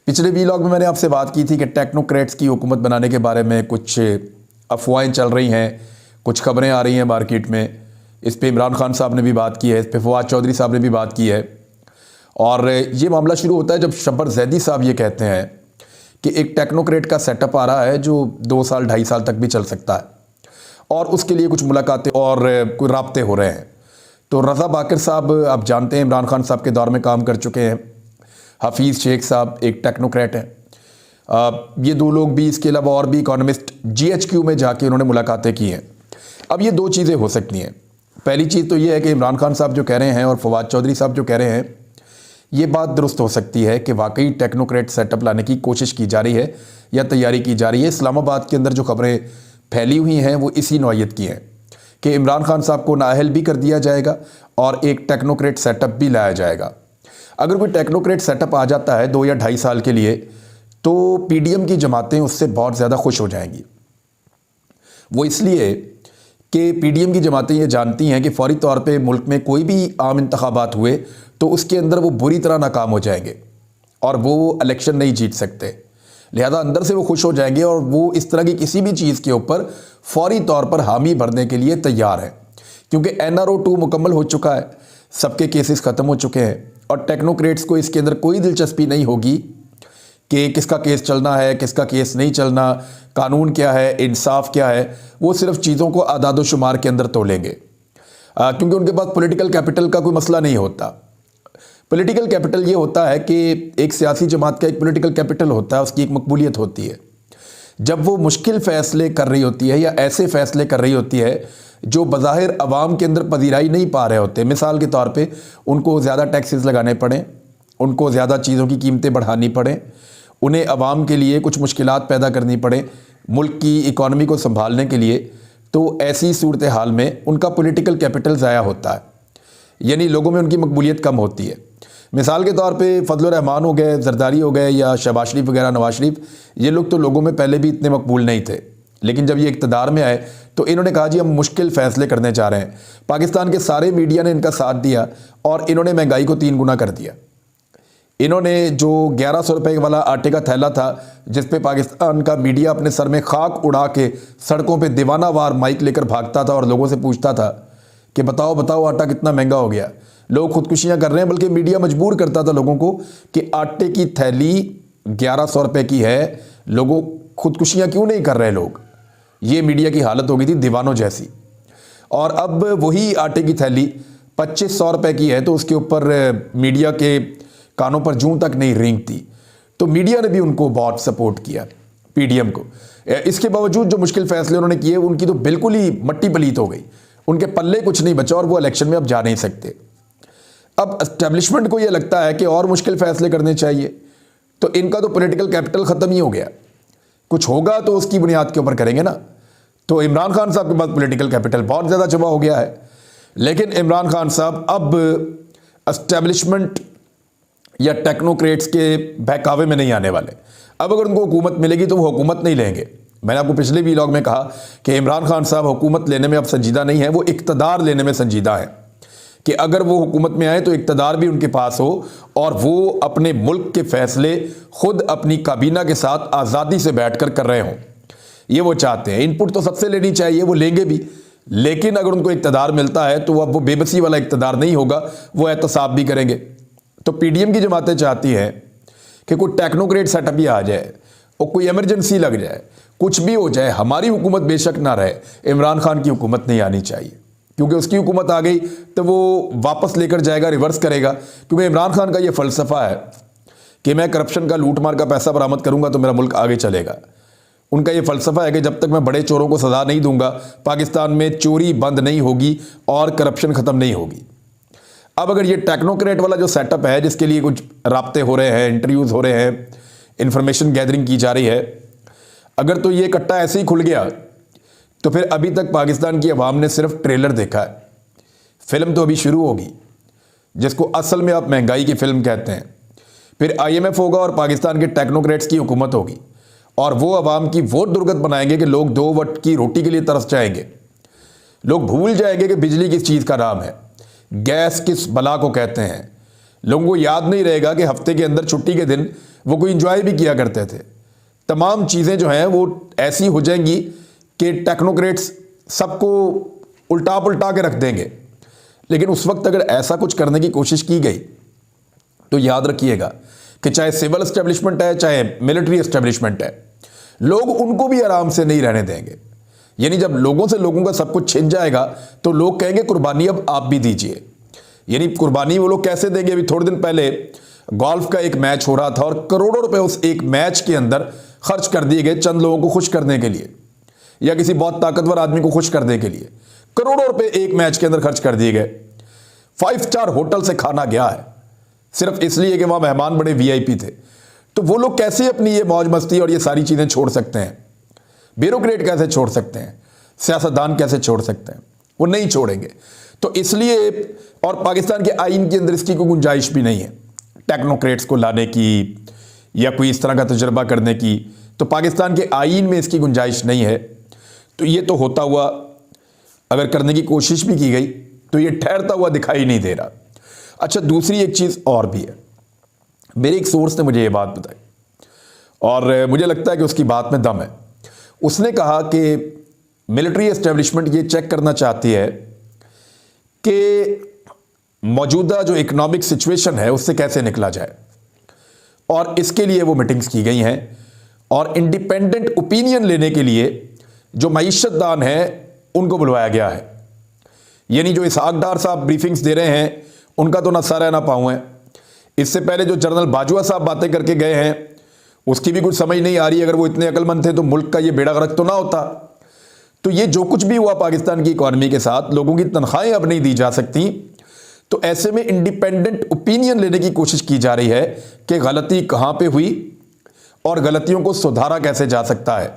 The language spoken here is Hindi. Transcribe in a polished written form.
पिछले वीलॉग में मैंने आपसे बात की थी कि टेक्नोक्रेट्स की हुकूमत बनाने के बारे में कुछ अफवाहें चल रही हैं, कुछ खबरें आ रही हैं मार्केट में। इस पे इमरान खान साहब ने भी बात की है, इस पे फवाद चौधरी साहब ने भी बात की है। और ये मामला शुरू होता है जब शब्बर जैदी साहब ये कहते हैं कि एक टेक्नोक्रेट का सेटअप आ रहा है जो 2 साल 2.5 साल तक भी चल सकता है, और उसके लिए कुछ मुलाकातें और कोई राब्ते हो रहे हैं। तो रज़ा बाकर साहब, आप जानते हैं, इमरान खान साहब के दौर में काम कर चुके हैं। हफीज़ शेख साहब एक टेक्नोक्रेट हैं। ये दो लोग भी, इसके अलावा और भी इकोनॉमिस्ट GHQ में जाके उन्होंने मुलाकातें की हैं। अब ये 2 चीज़ें हो सकती हैं। पहली चीज़ तो ये है कि इमरान खान साहब जो कह रहे हैं और फवाद चौधरी साहब जो कह रहे हैं, ये बात दुरुस्त हो सकती है कि वाकई टेक्नोक्रेट सेटअप लाने की कोशिश की जा रही है या तैयारी की जा रही है। इस्लामाबाद के अंदर जो खबरें फैली हुई हैं वो इसी नौयत की हैं कि इमरान खान साहब को नाअहल भी कर दिया जाएगा और एक टेक्नोक्रेट सेटअप भी लाया जाएगा। अगर कोई टेक्नोक्रेट सेटअप आ जाता है 2 या 2.5 साल के लिए, तो PDM की जमातें उससे बहुत ज़्यादा खुश हो जाएंगी। वो इसलिए कि PDM की जमातें ये जानती हैं कि फौरी तौर पे मुल्क में कोई भी आम इंतखाबात हुए तो उसके अंदर वो बुरी तरह नाकाम हो जाएंगे और वो इलेक्शन नहीं जीत सकते। लिहाजा अंदर से वो खुश हो जाएंगे और वो इस तरह की किसी भी चीज़ के ऊपर फौरी तौर पर हामी भरने के लिए तैयार है, क्योंकि NRO 2 मुकम्मल हो चुका है, सबके केसेस ख़त्म हो चुके हैं और टेक्नोक्रेट्स को इसके अंदर कोई दिलचस्पी नहीं होगी कि किसका केस चलना है, किसका केस नहीं चलना, कानून क्या है, इंसाफ क्या है। वो सिर्फ चीज़ों को आदाद शुमार के अंदर तोलेंगे, क्योंकि उनके पास पॉलिटिकल कैपिटल का कोई मसला नहीं होता। पॉलिटिकल कैपिटल ये होता है कि एक सियासी जमात का एक पॉलिटिकल कैपिटल होता है, उसकी एक मकबूलियत होती है। जब वो मुश्किल फ़ैसले कर रही होती है या ऐसे फ़ैसले कर रही होती है जो बज़ाहिर अवाम के अंदर पजीराई नहीं पा रहे होते, मिसाल के तौर पे उनको ज़्यादा टैक्सेस लगाने पड़ें, उनको ज़्यादा चीज़ों की कीमतें बढ़ानी पड़ें, उन्हें अवाम के लिए कुछ मुश्किलात पैदा करनी पड़े मुल्क की इकॉनमी को संभालने के लिए, तो ऐसी सूरत हाल में उनका पॉलिटिकल कैपिटल ज़ाया होता है, यानी लोगों में उनकी मकबूलियत कम होती है। मिसाल के तौर पे फजल रहमान हो गए, जरदारी हो गए, या शहबाज शरीफ वगैरह, नवाज शरीफ, ये लोग तो लोगों में पहले भी इतने मकबूल नहीं थे, लेकिन जब ये इक़्तिदार में आए तो इन्होंने कहा जी हम मुश्किल फ़ैसले करने जा रहे हैं। पाकिस्तान के सारे मीडिया ने इनका साथ दिया और इन्होंने महंगाई को 3 गुना कर दिया। इन्होंने जो 1100 रुपये वाला आटे का थैला था, जिस पे पाकिस्तान का मीडिया अपने सर में खाक उड़ा के सड़कों पे दीवानावार माइक लेकर भागता था और लोगों से पूछता था कि बताओ बताओ आटा कितना महंगा हो गया, लोग खुदकुशियाँ कर रहे हैं, बल्कि मीडिया मजबूर करता था लोगों को कि आटे की थैली 1100 रुपये की है, लोगों खुदकुशियाँ क्यों नहीं कर रहे लोग। ये मीडिया की हालत हो गई थी दीवानों जैसी। और अब वही आटे की थैली 2500 रुपये की है तो उसके ऊपर मीडिया के कानों पर जूं तक नहीं रेंगती। तो मीडिया ने भी उनको बहुत सपोर्ट किया, PDM को। इसके बावजूद जो मुश्किल फैसले उन्होंने किए उनकी तो बिल्कुल ही मट्टी पलीत हो गई, उनके पल्ले कुछ नहीं बचा और वो इलेक्शन में अब जा नहीं सकते। अब एस्टेब्लिशमेंट को ये लगता है कि और मुश्किल फैसले करने चाहिए, तो इनका तो पॉलिटिकल कैपिटल ख़त्म ही हो गया। कुछ होगा तो उसकी बुनियाद के ऊपर करेंगे ना। तो इमरान खान साहब के पास पॉलिटिकल कैपिटल बहुत ज़्यादा जमा हो गया है, लेकिन इमरान खान साहब अब एस्टेब्लिशमेंट या टेक्नोक्रेट्स के बहकावे में नहीं आने वाले। अब अगर उनको हुकूमत मिलेगी तो वो हुकूमत नहीं लेंगे। मैंने आपको पिछले वीलॉग में कहा कि इमरान खान साहब हुकूमत लेने में अब संजीदा नहीं है, वो इक़्तिदार लेने में संजीदा है कि अगर वो हुकूमत में आए तो इक़्तिदार भी उनके पास हो और वो अपने मुल्क के फ़ैसले खुद अपनी काबीना के साथ आज़ादी से बैठकर कर रहे हों। ये वो चाहते हैं। इनपुट तो सबसे लेनी चाहिए, वो लेंगे भी, लेकिन अगर उनको इक़्तिदार मिलता है तो अब वो बेबसी वाला इक़्तिदार नहीं होगा, वो एहतसाब भी करेंगे। तो PDM की जमातें चाहती हैं कि कोई टेक्नोक्रेट सेटअप ही आ जाए और कोई इमरजेंसी लग जाए, कुछ भी हो जाए, हमारी हुकूमत बेशक ना रहे, इमरान खान की हुकूमत नहीं आनी चाहिए, क्योंकि उसकी हुकूमत आ गई तो वो वापस लेकर जाएगा, रिवर्स करेगा। क्योंकि इमरान खान का ये फ़लसफ़ा है कि मैं करप्शन का, लूट मार का पैसा बरामद करूँगा तो मेरा मुल्क आगे चलेगा। उनका ये फ़लसफ़ा है कि जब तक मैं बड़े चोरों को सज़ा नहीं दूंगा, पाकिस्तान में चोरी बंद नहीं होगी और करप्शन ख़त्म नहीं होगी। अब अगर ये टेक्नोक्रेट वाला जो सेटअप है, जिसके लिए कुछ राब्ते हो रहे हैं, इंटरव्यूज़ हो रहे हैं, इंफॉर्मेशन गैदरिंग की जा रही है, अगर तो ये कट्टा ऐसे ही खुल गया तो फिर अभी तक पाकिस्तान की आवाम ने सिर्फ ट्रेलर देखा है। फिल्म तो अभी शुरू होगी, जिसको असल में आप महंगाई की फिल्म कहते हैं। फिर IMF होगा और पाकिस्तान के टेक्नोक्रेट्स की हुकूमत होगी और वो आवाम की वो दुर्गत बनाएंगे कि लोग 2 वक्त की रोटी के लिए तरस जाएंगे। लोग भूल जाएंगे कि बिजली किस चीज़ का नाम है, गैस किस बला को कहते हैं। लोगों को याद नहीं रहेगा कि हफ्ते के अंदर छुट्टी के दिन वो कोई इंजॉय भी किया करते थे। तमाम चीज़ें जो हैं वो ऐसी हो जाएंगी कि टेक्नोक्रेट्स सबको उल्टा पुल्टा के रख देंगे। लेकिन उस वक्त अगर ऐसा कुछ करने की कोशिश की गई तो याद रखिएगा कि चाहे सिविल एस्टेब्लिशमेंट है चाहे मिलिट्री एस्टेब्लिशमेंट है, लोग उनको भी आराम से नहीं रहने देंगे। यानी जब लोगों से लोगों का सब कुछ छिन जाएगा तो लोग कहेंगे कुर्बानी अब आप भी दीजिए। यानी कुर्बानी वो लोग कैसे देंगे? अभी थोड़े दिन पहले गोल्फ का एक मैच हो रहा था और करोड़ों रुपए उस एक मैच के अंदर खर्च कर दिए गए चंद लोगों को खुश करने के लिए, या किसी बहुत ताकतवर आदमी को खुश करने के लिए करोड़ों रुपए एक मैच के अंदर खर्च कर दिए गए। 5 स्टार होटल से खाना गया है सिर्फ इसलिए कि वहां मेहमान बड़े वीआईपी थे। तो वो लोग कैसे अपनी ये मौज मस्ती और ये सारी चीजें छोड़ सकते हैं? ब्यूरोक्रेट कैसे छोड़ सकते हैं? सियासतदान कैसे छोड़ सकते हैं? वो नहीं छोड़ेंगे। तो इसलिए, और पाकिस्तान के आईन के अंदर इसकी कोई गुंजाइश भी नहीं है टेक्नोक्रेट्स को लाने की या कोई इस तरह का तजुर्बा करने की। तो पाकिस्तान के आईन में इसकी गुंजाइश नहीं है। तो ये तो होता हुआ अगर करने की कोशिश भी की गई तो ये ठहरता हुआ दिखाई नहीं दे रहा। अच्छा, दूसरी एक चीज़ और भी है। मेरे एक सोर्स ने मुझे ये बात बताई और मुझे लगता है कि उसकी बात में दम है। उसने कहा कि मिलिट्री एस्टेब्लिशमेंट ये चेक करना चाहती है कि मौजूदा जो इकोनॉमिक सिचुएशन है उससे कैसे निकला जाए, और इसके लिए वो मीटिंग्स की गई हैं और इंडिपेंडेंट ओपिनियन लेने के लिए जो मईशतदान हैं उनको बुलवाया गया है। यानी जो इसहाक डार साहब ब्रीफिंग्स दे रहे हैं उनका तो ना सर है ना पाँव है। इससे पहले जो जनरल बाजवा साहब बातें करके गए हैं उसकी भी कुछ समझ नहीं आ रही। अगर वो इतने अक्लमंद थे तो मुल्क का ये बेड़ा गर्क तो ना होता। तो ये जो कुछ भी हुआ पाकिस्तान की इकॉनमी के साथ, लोगों की तनख्वाहें अब नहीं दी जा सकती। तो ऐसे में इंडिपेंडेंट ओपिनियन लेने की कोशिश की जा रही है कि गलती कहाँ पे हुई और गलतियों को सुधारा कैसे जा सकता है।